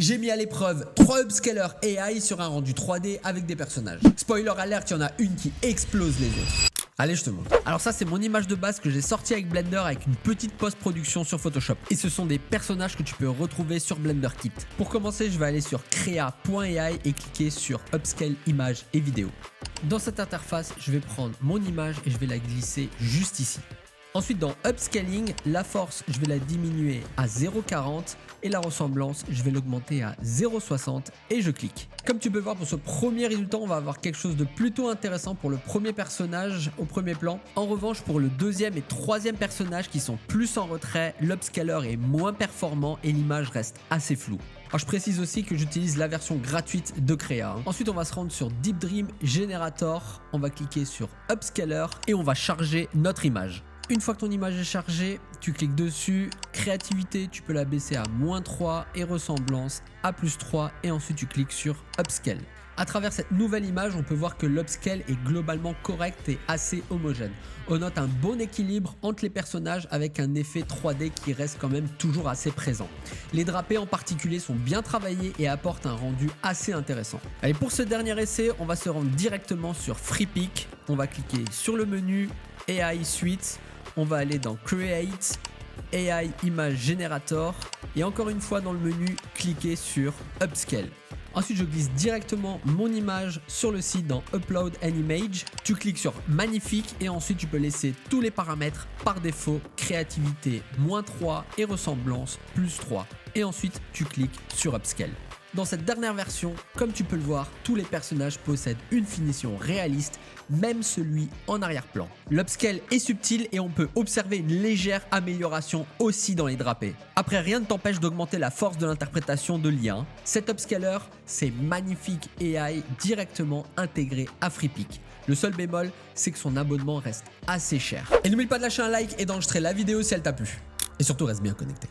J'ai mis à l'épreuve 3 upscalers AI sur un rendu 3D avec des personnages. Spoiler alert, il y en a une qui explose les autres. Allez, je te montre. Alors ça, c'est mon image de base que j'ai sortie avec Blender avec une petite post-production sur Photoshop. Et ce sont des personnages que tu peux retrouver sur Blender Kit. Pour commencer, je vais aller sur crea.ai et cliquer sur Upscale images et vidéos. Dans cette interface, je vais prendre mon image et je vais la glisser juste ici. Ensuite, dans Upscaling, la force, je vais la diminuer à 0,40 et la ressemblance, je vais l'augmenter à 0,60 et je clique. Comme tu peux voir, pour ce premier résultat, on va avoir quelque chose de plutôt intéressant pour le premier personnage au premier plan. En revanche, pour le deuxième et troisième personnage qui sont plus en retrait, l'upscaler est moins performant et l'image reste assez floue. Alors je précise aussi que j'utilise la version gratuite de Crea. Ensuite, on va se rendre sur Deep Dream Generator, on va cliquer sur Upscaler et on va charger notre image. Une fois que ton image est chargée, tu cliques dessus, créativité, tu peux la baisser à -3 et ressemblance à +3 et ensuite tu cliques sur Upscale. À travers cette nouvelle image, on peut voir que l'upscale est globalement correct et assez homogène. On note un bon équilibre entre les personnages avec un effet 3D qui reste quand même toujours assez présent. Les drapés en particulier sont bien travaillés et apportent un rendu assez intéressant. Allez, pour ce dernier essai, on va se rendre directement sur FreePic. On va cliquer sur le menu AI Suite. On va aller dans Create, AI Image Generator et encore une fois dans le menu, cliquer sur Upscale. Ensuite, je glisse directement mon image sur le site dans Upload an Image. Tu cliques sur Magnifique et ensuite tu peux laisser tous les paramètres par défaut, créativité -3 et ressemblance +3. Et ensuite, tu cliques sur Upscale. Dans cette dernière version, comme tu peux le voir, tous les personnages possèdent une finition réaliste, même celui en arrière-plan. L'upscale est subtil et on peut observer une légère amélioration aussi dans les drapés. Après, rien ne t'empêche d'augmenter la force de l'interprétation de l'IA. Cet upscaler, c'est magnifique AI directement intégré à FreePic. Le seul bémol, c'est que son abonnement reste assez cher. Et n'oublie pas de lâcher un like et d'enregistrer la vidéo si elle t'a plu. Et surtout, reste bien connecté.